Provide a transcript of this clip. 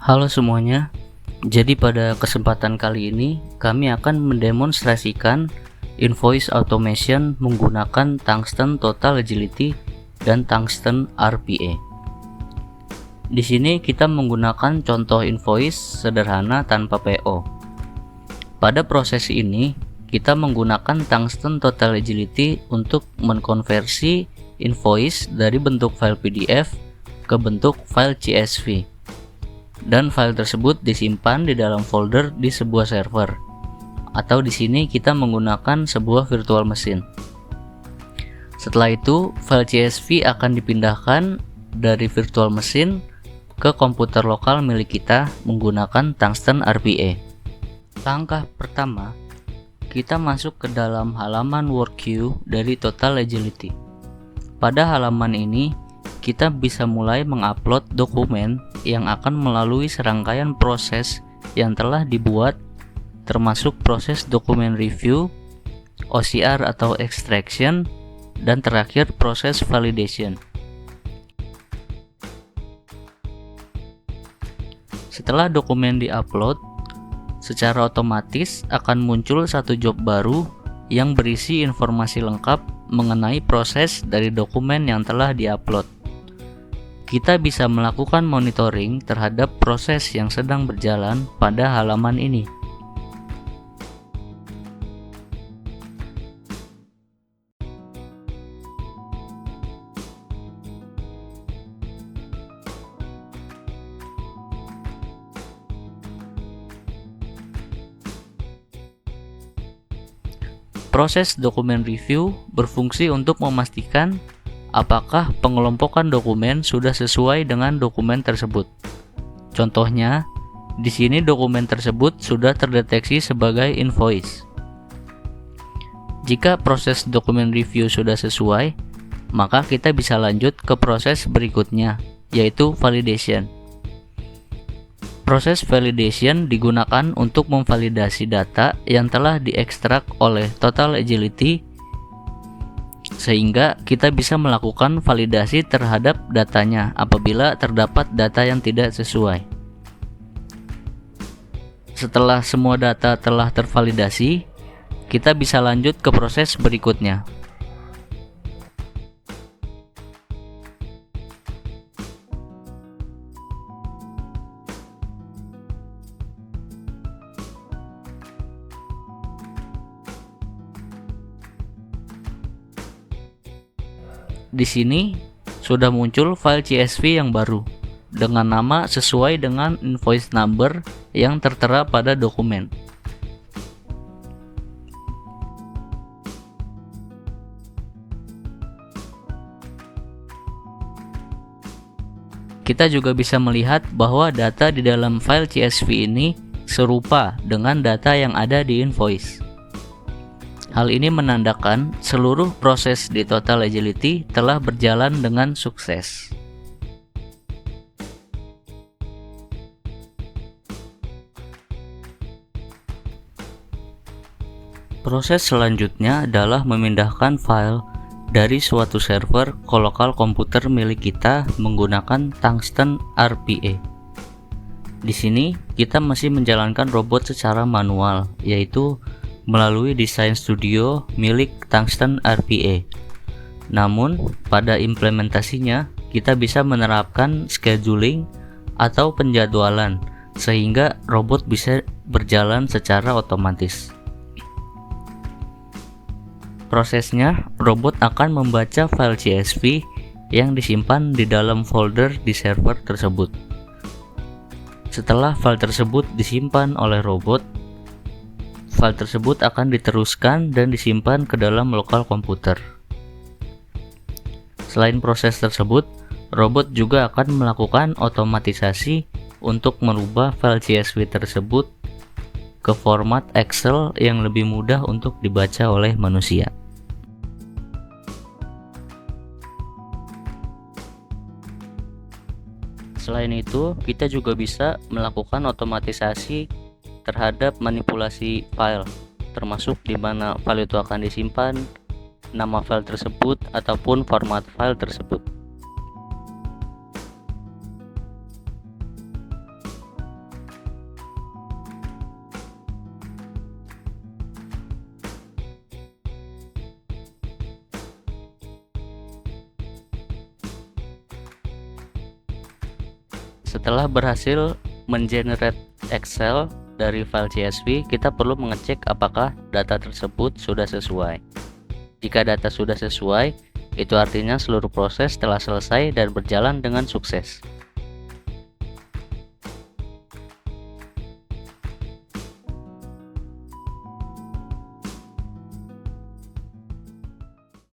Halo semuanya, jadi pada kesempatan kali ini kami akan mendemonstrasikan invoice automation menggunakan Tungsten Total Agility dan Tungsten RPA. Di sini kita menggunakan contoh invoice sederhana tanpa PO. Pada proses ini kita menggunakan Tungsten Total Agility untuk mengkonversi invoice dari bentuk file PDF ke bentuk file CSV. Dan file tersebut disimpan di dalam folder di sebuah server, atau di sini kita menggunakan sebuah virtual machine. Setelah itu, file CSV akan dipindahkan dari virtual machine ke komputer lokal milik kita menggunakan Tungsten RPA. Langkah pertama, kita masuk ke dalam halaman work queue dari Total Agility. Pada halaman ini, kita bisa mulai mengupload dokumen yang akan melalui serangkaian proses yang telah dibuat, termasuk proses dokumen review, OCR atau extraction, dan terakhir proses validation. Setelah dokumen diupload, secara otomatis akan muncul satu job baru yang berisi informasi lengkap mengenai proses dari dokumen yang telah diupload. Kita bisa melakukan monitoring terhadap proses yang sedang berjalan pada halaman ini. Proses dokumen review berfungsi untuk memastikan apakah pengelompokan dokumen sudah sesuai dengan dokumen tersebut. Contohnya, di sini dokumen tersebut sudah terdeteksi sebagai invoice. Jika proses dokumen review sudah sesuai, maka kita bisa lanjut ke proses berikutnya, yaitu validation. Proses validation digunakan untuk memvalidasi data yang telah diekstrak oleh Total Agility sehingga kita bisa melakukan validasi terhadap datanya apabila terdapat data yang tidak sesuai. Setelah semua data telah tervalidasi, kita bisa lanjut ke proses berikutnya. Di sini sudah muncul file CSV yang baru dengan nama sesuai dengan invoice number yang tertera pada dokumen. Kita juga bisa melihat bahwa data di dalam file CSV ini serupa dengan data yang ada di invoice. Hal ini menandakan seluruh proses di Total Agility telah berjalan dengan sukses. Proses selanjutnya adalah memindahkan file dari suatu server ke lokal komputer milik kita menggunakan Tungsten RPA. Di sini kita masih menjalankan robot secara manual, yaitu melalui desain studio milik Tungsten RPA. Namun, pada implementasinya kita bisa menerapkan scheduling atau penjadwalan sehingga robot bisa berjalan secara otomatis. Prosesnya, robot akan membaca file CSV yang disimpan di dalam folder di server tersebut. Setelah file tersebut disimpan oleh robot, file tersebut akan diteruskan dan disimpan ke dalam lokal komputer. Selain proses tersebut, robot juga akan melakukan otomatisasi untuk merubah file CSV tersebut ke format Excel yang lebih mudah untuk dibaca oleh manusia. Selain itu, kita juga bisa melakukan otomatisasi terhadap manipulasi file, termasuk di mana file itu akan disimpan, nama file tersebut, ataupun format file tersebut. Setelah berhasil mengenerate Excel dari file CSV, kita perlu mengecek apakah data tersebut sudah sesuai. Jika data sudah sesuai, itu artinya seluruh proses telah selesai dan berjalan dengan sukses.